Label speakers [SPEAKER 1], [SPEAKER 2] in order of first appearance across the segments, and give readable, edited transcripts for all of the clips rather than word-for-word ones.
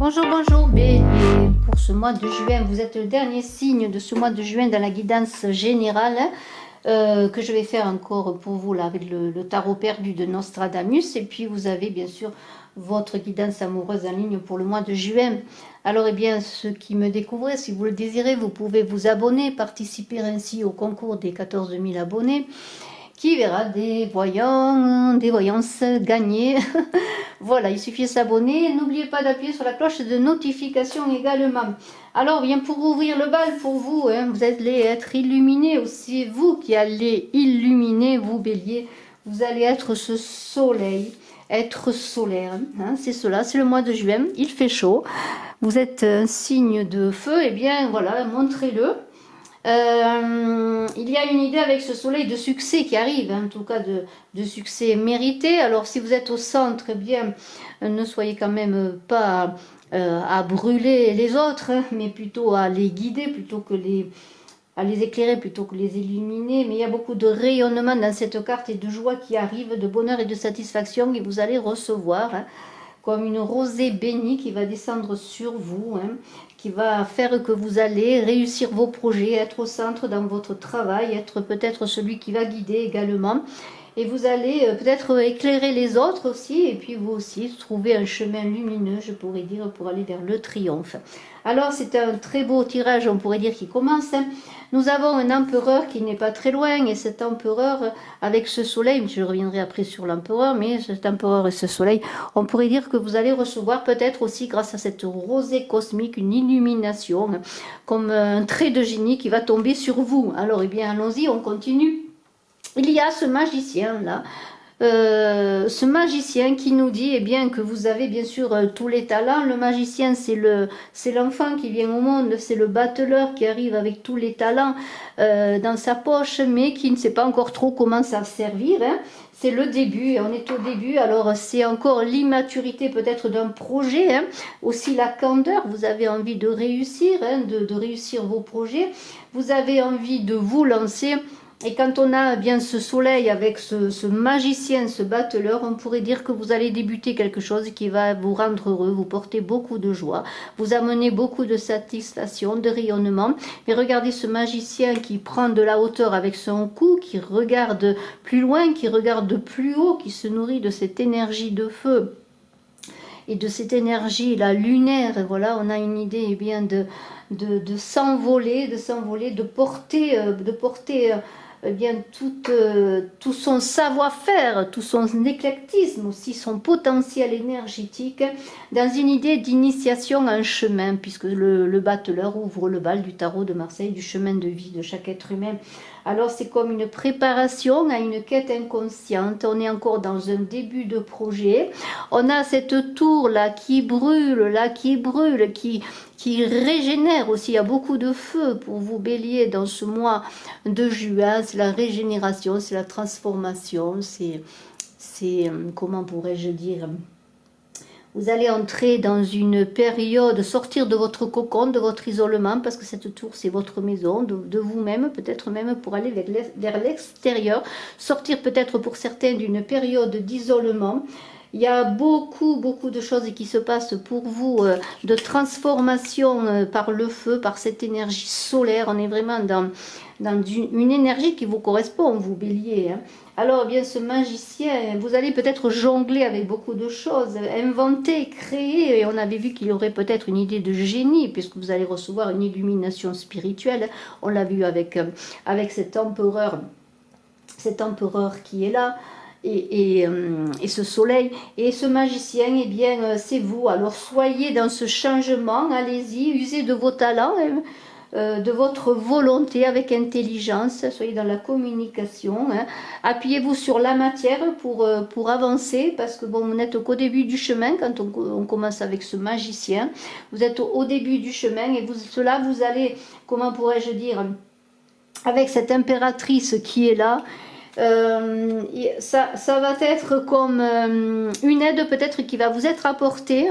[SPEAKER 1] Bonjour, bonjour Bélier, pour ce mois de juin, vous êtes le dernier signe de ce mois de juin dans la guidance générale que je vais faire encore pour vous là avec le tarot perdu de Nostradamus, et puis vous avez bien sûr votre guidance amoureuse en ligne pour le mois de juin. Alors eh bien, ceux qui me découvrent, si vous le désirez, vous pouvez vous abonner, participer ainsi au concours des 14 000 abonnés, qui verra des voyances gagner. Voilà, il suffit de s'abonner. N'oubliez pas d'appuyer sur la cloche de notification également. Alors, bien pour ouvrir le bal pour vous, vous allez être illuminé aussi. Vous qui allez illuminer, vous bélier, vous allez être ce soleil, être solaire. C'est cela, c'est le mois de juin, il fait chaud. Vous êtes un signe de feu, et bien voilà, montrez-le. Il y a une idée avec ce soleil de succès qui arrive, en tout cas de succès mérité. Alors si vous êtes au centre, eh bien ne soyez quand même pas à brûler les autres, mais plutôt à les guider, plutôt que à les éclairer, plutôt que les illuminer. Mais il y a beaucoup de rayonnement dans cette carte et de joie qui arrive, de bonheur et de satisfaction, et vous allez recevoir comme une rosée bénie qui va descendre sur vous, qui va faire que vous allez réussir vos projets, être au centre dans votre travail, être peut-être celui qui va guider également. Et vous allez peut-être éclairer les autres aussi, et puis vous aussi trouver un chemin lumineux, je pourrais dire, pour aller vers le triomphe. Alors c'est un très beau tirage, on pourrait dire, qui commence. Nous avons un empereur qui n'est pas très loin, et cet empereur, avec ce soleil, je reviendrai après sur l'empereur, mais cet empereur et ce soleil, on pourrait dire que vous allez recevoir peut-être aussi, grâce à cette rosée cosmique, une illumination, comme un trait de génie qui va tomber sur vous. Alors, eh bien, allons-y, on continue. Il y a ce magicien-là, ce magicien qui nous dit eh bien, que vous avez bien sûr tous les talents. Le magicien, c'est l'enfant qui vient au monde, c'est le battleur qui arrive avec tous les talents dans sa poche, mais qui ne sait pas encore trop comment s'en servir. C'est le début, on est au début, alors c'est encore l'immaturité peut-être d'un projet, aussi la candeur, vous avez envie de réussir, de réussir vos projets, vous avez envie de vous lancer. Et quand on a bien ce soleil avec ce magicien, ce battleur, on pourrait dire que vous allez débuter quelque chose qui va vous rendre heureux, vous porter beaucoup de joie, vous amener beaucoup de satisfaction, de rayonnement. Et regardez ce magicien qui prend de la hauteur avec son cou, qui regarde plus loin, qui regarde plus haut, qui se nourrit de cette énergie de feu et de cette énergie là lunaire. Et voilà, on a une idée eh bien de s'envoler, de porter eh bien tout son savoir-faire, tout son éclectisme aussi, son potentiel énergétique, dans une idée d'initiation à un chemin, puisque le battleur ouvre le bal du tarot de Marseille, du chemin de vie de chaque être humain. Alors c'est comme une préparation à une quête inconsciente, on est encore dans un début de projet, on a cette tour là qui brûle, qui régénère aussi. Il y a beaucoup de feu pour vous bélier dans ce mois de juin, c'est la régénération, c'est la transformation, c'est comment pourrais-je dire, vous allez entrer dans une période, sortir de votre cocon, de votre isolement, parce que cette tour, c'est votre maison, de vous-même, peut-être même pour aller vers l'extérieur, sortir peut-être pour certains d'une période d'isolement. Il y a beaucoup de choses qui se passent pour vous, de transformation par le feu, par cette énergie solaire. On est vraiment dans une énergie qui vous correspond, vous bélier. Alors, bien, ce magicien, vous allez peut-être jongler avec beaucoup de choses, inventer, créer. Et on avait vu qu'il y aurait peut-être une idée de génie, puisque vous allez recevoir une illumination spirituelle. On l'a vu avec cet empereur qui est là. Et ce soleil et ce magicien, eh bien c'est vous. Alors soyez dans ce changement, allez-y, usez de vos talents, de votre volonté avec intelligence, soyez dans la communication, appuyez-vous sur la matière pour avancer, parce que bon, vous n'êtes qu'au début du chemin quand on commence avec ce magicien, vous êtes au début du chemin, et vous allez, comment pourrais-je dire, avec cette impératrice qui est là, ça va être comme une aide peut-être qui va vous être apportée,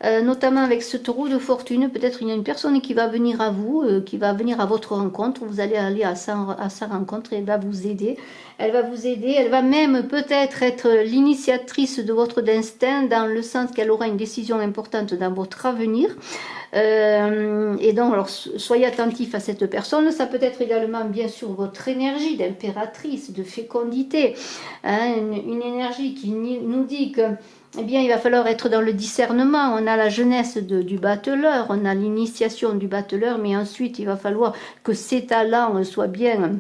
[SPEAKER 1] notamment avec ce taureau de fortune. Peut-être il y a une personne qui va venir à vous, qui va venir à votre rencontre. Vous allez aller à sa rencontre et elle va vous aider. Elle va vous aider, elle va même peut-être être l'initiatrice de votre destin dans le sens qu'elle aura une décision importante dans votre avenir. Et donc, alors, soyez attentifs à cette personne. Ça peut être également, bien sûr, votre énergie d'impératrice, de fécondité. Hein, une énergie qui nous dit que eh bien, il va falloir être dans le discernement. On a la jeunesse du battleur, on a l'initiation du battleur, mais ensuite, il va falloir que ces talents soient bien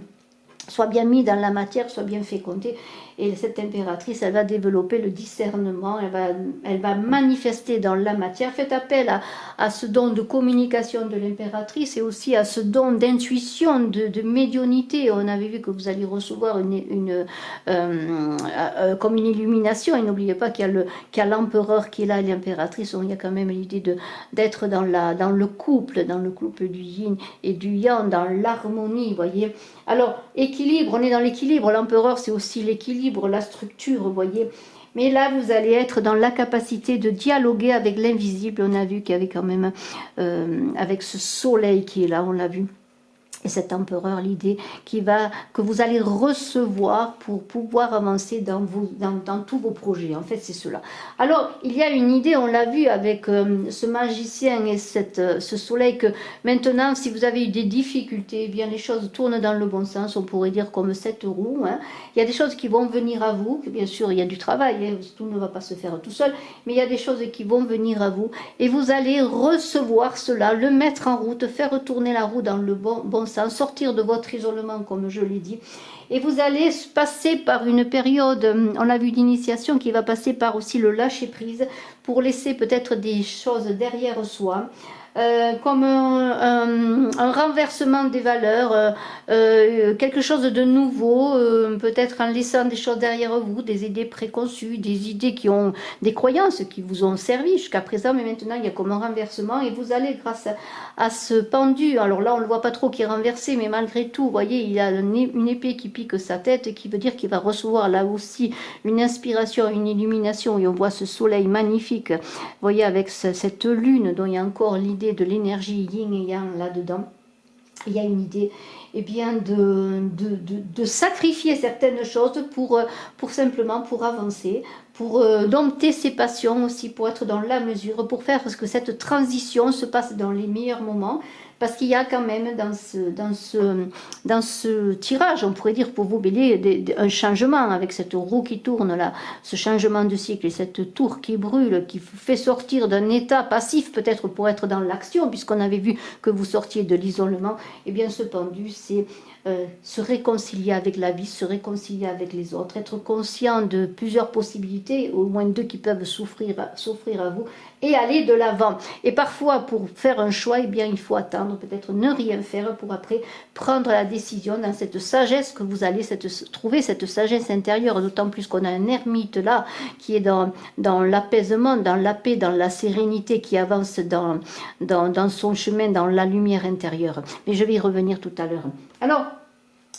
[SPEAKER 1] mis dans la matière, soient bien fécondés. Et cette impératrice, elle va développer le discernement, elle va manifester dans la matière. Faites appel à ce don de communication de l'impératrice et aussi à ce don d'intuition, de médiumnité. On avait vu que vous allez recevoir comme une illumination. Et n'oubliez pas qu'il y a l'empereur qui est là et l'impératrice. Donc il y a quand même l'idée d'être dans le couple du yin et du yang, dans l'harmonie, voyez. Alors, équilibre, on est dans l'équilibre. L'empereur, c'est aussi l'équilibre, la structure, vous voyez. Mais là, vous allez être dans la capacité de dialoguer avec l'invisible. On a vu qu'il y avait quand même, avec ce soleil qui est là, on l'a vu. Et cet empereur, l'idée que vous allez recevoir pour pouvoir avancer dans tous vos projets. En fait, c'est cela. Alors, il y a une idée, on l'a vu avec ce magicien et ce soleil, que maintenant, si vous avez eu des difficultés, eh bien les choses tournent dans le bon sens, on pourrait dire comme cette roue. Hein. Il y a des choses qui vont venir à vous, bien sûr, il y a du travail, hein, tout ne va pas se faire tout seul, mais il y a des choses qui vont venir à vous, et vous allez recevoir cela, le mettre en route, faire tourner la roue dans le bon sens, sortir de votre isolement, comme je l'ai dit, et vous allez passer par une période, on a vu d'initiation, qui va passer par aussi le lâcher prise, pour laisser peut-être des choses derrière soi, comme un renversement des valeurs, quelque chose de nouveau, peut-être en laissant des choses derrière vous, des idées préconçues, des idées des croyances qui vous ont servi jusqu'à présent, mais maintenant il y a comme un renversement, et vous allez, grâce à ce pendu, alors là on ne le voit pas trop qui est renversé, mais malgré tout, vous voyez, il a une épée qui pique sa tête, qui veut dire qu'il va recevoir là aussi une inspiration, une illumination, et on voit ce soleil magnifique, vous voyez, avec cette lune dont il y a encore l'idée de l'énergie yin et yang là-dedans. Il y a une idée, eh bien, de sacrifier certaines choses pour simplement pour avancer, pour dompter ses passions aussi, pour être dans la mesure, pour faire que cette transition se passe dans les meilleurs moments. Parce qu'il y a quand même dans ce tirage, on pourrait dire pour vous Bélier, un changement avec cette roue qui tourne là, ce changement de cycle et cette tour qui brûle, qui vous fait sortir d'un état passif peut-être pour être dans l'action, puisqu'on avait vu que vous sortiez de l'isolement. Et bien ce pendu, c'est se réconcilier avec la vie, se réconcilier avec les autres, être conscient de plusieurs possibilités, au moins deux qui peuvent s'offrir à vous, et aller de l'avant. Et parfois, pour faire un choix, eh bien, il faut attendre, peut-être ne rien faire pour après prendre la décision dans cette sagesse que vous allez trouver, cette sagesse intérieure, d'autant plus qu'on a un ermite là, qui est dans l'apaisement, dans la paix, dans la sérénité, qui avance dans son chemin, dans la lumière intérieure. Mais je vais y revenir tout à l'heure. Alors,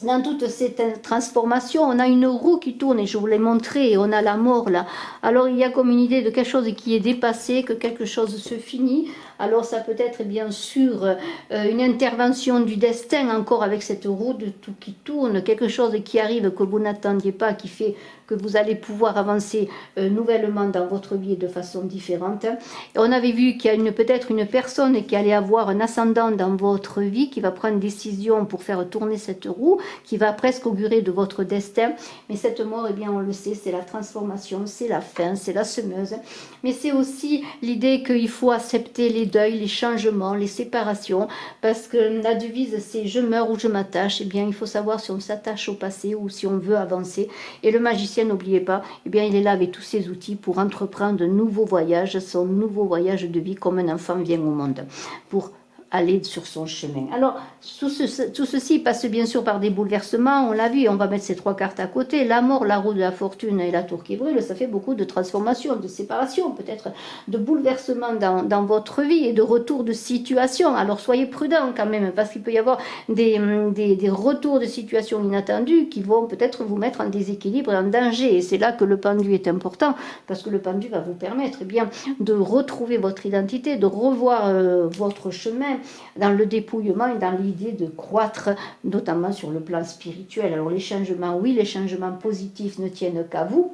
[SPEAKER 1] dans toute cette transformation, on a une roue qui tourne, et je vous l'ai montré, et on a la mort là. Alors il y a comme une idée de quelque chose qui est dépassé, que quelque chose se finit. Alors ça peut être bien sûr une intervention du destin, encore avec cette roue de tout qui tourne, quelque chose qui arrive que vous n'attendiez pas, qui fait que vous allez pouvoir avancer nouvellement dans votre vie de façon différente. Et on avait vu qu'il y a peut-être une personne qui allait avoir un ascendant dans votre vie, qui va prendre une décision pour faire tourner cette roue, qui va presque augurer de votre destin. Mais cette mort, eh bien on le sait, c'est la transformation, c'est la fin, c'est la semeuse. Mais c'est aussi l'idée qu'il faut accepter les deuils, les changements, les séparations, parce que la devise c'est je meurs ou je m'attache. Eh bien il faut savoir si on s'attache au passé ou si on veut avancer. Et le magicien, n'oubliez pas, eh bien il est là avec tous ses outils pour entreprendre de nouveaux voyages, son nouveau voyage de vie, comme un enfant vient au monde, pour aller sur son chemin. Alors, tout ceci passe bien sûr par des bouleversements, on l'a vu, on va mettre ces 3 cartes à côté, la mort, la roue de la fortune et la tour qui brûle, ça fait beaucoup de transformations, de séparations, peut-être de bouleversements dans votre vie et de retour de situation. Alors, soyez prudents quand même, parce qu'il peut y avoir des retours de situations inattendues qui vont peut-être vous mettre en déséquilibre et en danger. Et c'est là que le pendu est important, parce que le pendu va vous permettre bien de retrouver votre identité, de revoir votre chemin dans le dépouillement et dans l'idée de croître, notamment sur le plan spirituel. Alors les changements, oui, les changements positifs ne tiennent qu'à vous.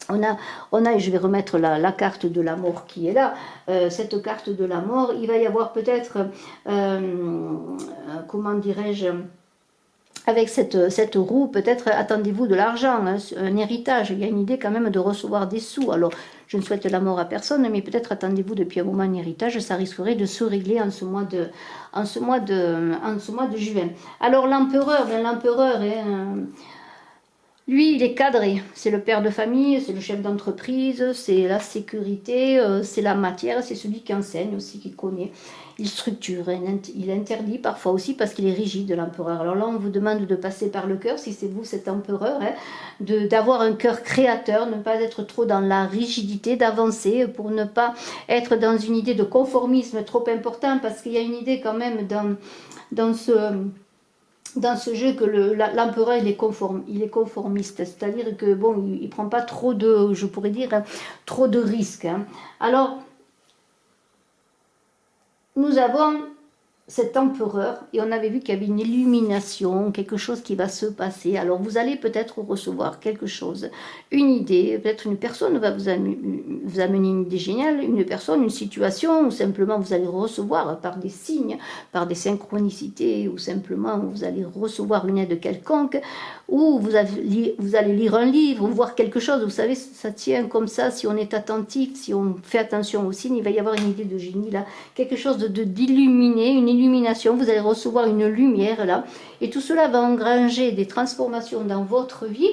[SPEAKER 1] On a, et je vais remettre la carte de la mort qui est là, cette carte de la mort, il va y avoir peut-être, comment dirais-je, avec cette roue, peut-être attendez-vous de l'argent, hein, un héritage, il y a une idée quand même de recevoir des sous. Alors, je ne souhaite la mort à personne, mais peut-être attendez-vous depuis un moment un héritage, ça risquerait de se régler en ce mois de juin. Alors, l'empereur, lui, il est cadré, c'est le père de famille, c'est le chef d'entreprise, c'est la sécurité, c'est la matière, c'est celui qui enseigne aussi, qui connaît. Il structure, il interdit parfois aussi parce qu'il est rigide, l'empereur. Alors là, on vous demande de passer par le cœur, si c'est vous cet empereur, hein, d'avoir un cœur créateur, ne pas être trop dans la rigidité, d'avancer pour ne pas être dans une idée de conformisme trop important, parce qu'il y a une idée quand même dans ce jeu que l'empereur il est conformiste, c'est-à-dire que bon, il prend pas trop de, je pourrais dire, hein, trop de risques. Hein. Alors, nous avons cet empereur et on avait vu qu'il y avait une illumination, quelque chose qui va se passer. Alors vous allez peut-être recevoir quelque chose, une idée, peut-être une personne va vous amener une idée géniale, une personne, une situation, ou simplement vous allez recevoir par des signes, par des synchronicités, ou simplement vous allez recevoir une aide quelconque, ou vous allez lire un livre, ou voir quelque chose. Vous savez, ça tient comme ça, si on est attentif, si on fait attention aux signes, il va y avoir une idée de génie là, quelque chose d'illuminé, une illumination, vous allez recevoir une lumière là, et tout cela va engranger des transformations dans votre vie,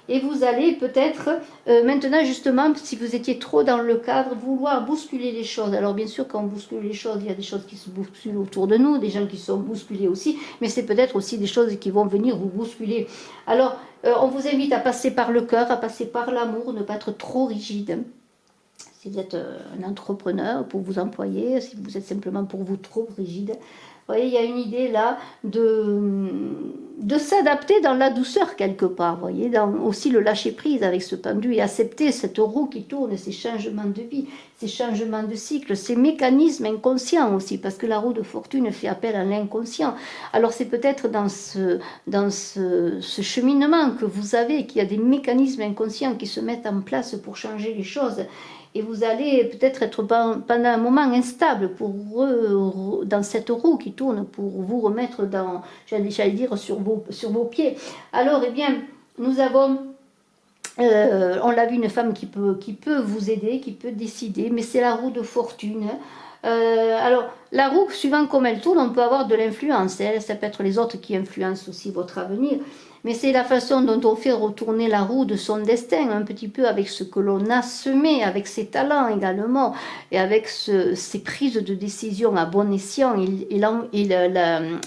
[SPEAKER 1] et vous allez peut-être, maintenant justement, si vous étiez trop dans le cadre, vouloir bousculer les choses. Alors bien sûr, quand on bouscule les choses, il y a des choses qui se bousculent autour de nous, des gens qui sont bousculés aussi, mais c'est peut-être aussi des choses qui vont venir vous bousculer. Alors, on vous invite à passer par le cœur, à passer par l'amour, ne pas être trop rigide. Si vous êtes un entrepreneur pour vous employer, si vous êtes simplement pour vous trop rigide, vous voyez, il y a une idée là de s'adapter dans la douceur quelque part, vous voyez, dans aussi le lâcher prise avec ce pendu et accepter cette roue qui tourne, ces changements de vie, ces changements de cycle, ces mécanismes inconscients aussi, parce que la roue de fortune fait appel à l'inconscient. Alors c'est peut-être dans ce cheminement que vous avez, qu'il y a des mécanismes inconscients qui se mettent en place pour changer les choses. Et vous allez peut-être être pendant un moment instable dans cette roue qui tourne pour vous remettre dans, j'allais dire, sur vos pieds. Alors, eh bien, nous avons, on l'a vu, une femme qui peut vous aider, qui peut décider, mais c'est la roue de fortune. Alors, la roue, suivant comme elle tourne, on peut avoir de l'influence. Hein. Ça peut être les autres qui influencent aussi votre avenir. Mais c'est la façon dont on fait retourner la roue de son destin, un petit peu avec ce que l'on a semé, avec ses talents également, et avec ces prises de décision à bon escient et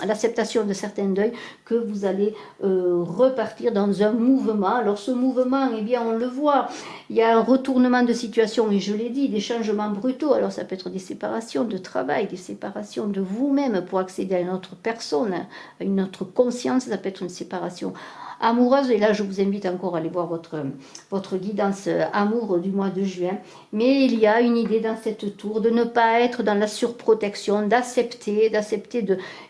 [SPEAKER 1] l'acceptation de certains deuils, que vous allez repartir dans un mouvement. Alors ce mouvement, eh bien, on le voit, il y a un retournement de situation, et je l'ai dit, des changements brutaux. Alors ça peut être des séparations de travail, des séparations de vous-même pour accéder à une autre personne, à une autre conscience. Ça peut être une séparation amoureuse, et là je vous invite encore à aller voir votre guidance amour du mois de juin. Mais il y a une idée dans cette tour de ne pas être dans la surprotection, d'accepter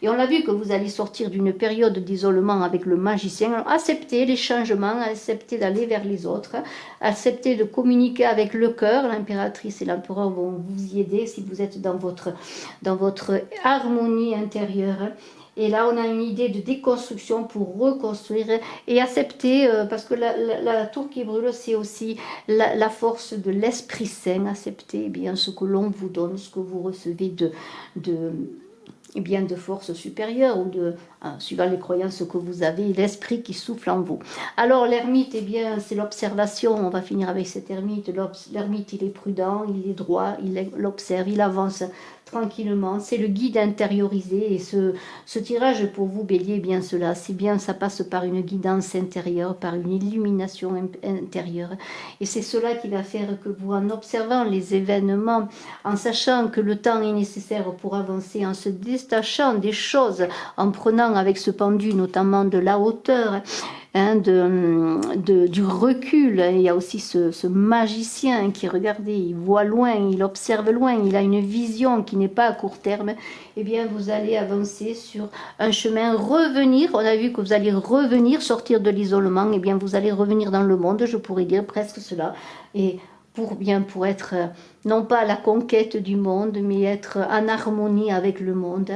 [SPEAKER 1] et on l'a vu que vous allez sortir d'une période d'isolement avec le magicien. Alors, accepter les changements, accepter d'aller vers les autres, accepter de communiquer avec le cœur. L'impératrice et l'empereur vont vous y aider si vous êtes dans votre harmonie intérieure. Et là, on a une idée de déconstruction pour reconstruire et accepter, parce que la tour qui brûle, c'est aussi la force de l'Esprit Saint. Accepter, eh bien, ce que l'on vous donne, ce que vous recevez eh bien, de force supérieure ou de, suivant les croyances que vous avez, l'esprit qui souffle en vous. Alors l'ermite, eh bien, c'est l'observation. On va finir avec cet ermite. L'ermite, il est prudent, il est droit, il observe, il avance tranquillement. C'est le guide intériorisé. Et ce tirage pour vous, Bélier, bien cela. C'est bien, ça passe par une guidance intérieure, par une illumination intérieure. Et c'est cela qui va faire que vous, en observant les événements, en sachant que le temps est nécessaire pour avancer, en se détachant des choses, en prenant avec ce pendu notamment de la hauteur, hein, du recul. Il y a aussi ce magicien qui, regardez, il voit loin, il observe loin, il a une vision qui n'est pas à court terme. Eh bien, vous allez avancer sur un chemin, revenir. On a vu que vous allez revenir, sortir de l'isolement. Eh bien, vous allez revenir dans le monde, je pourrais dire presque cela. Et pour être non pas à la conquête du monde, mais être en harmonie avec le monde,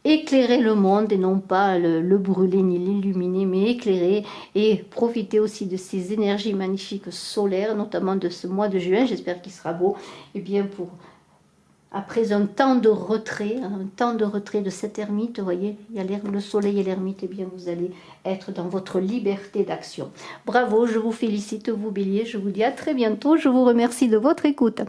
[SPEAKER 1] éclairer le monde et non pas le brûler ni l'illuminer, mais éclairer et profiter aussi de ces énergies magnifiques solaires, notamment de ce mois de juin, j'espère qu'il sera beau, et bien pour après un temps de retrait de cette ermite, vous voyez, il y a le soleil et l'ermite, et bien vous allez être dans votre liberté d'action. Bravo, je vous félicite, vous Bélier, je vous dis à très bientôt, je vous remercie de votre écoute.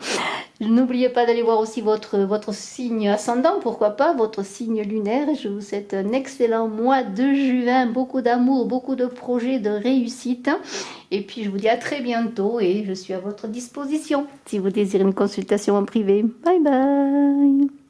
[SPEAKER 1] N'oubliez pas d'aller voir aussi votre signe ascendant, pourquoi pas, votre signe lunaire. Je vous souhaite un excellent mois de juin, beaucoup d'amour, beaucoup de projets, de réussite. Et puis je vous dis à très bientôt et je suis à votre disposition si vous désirez une consultation en privé. Bye bye.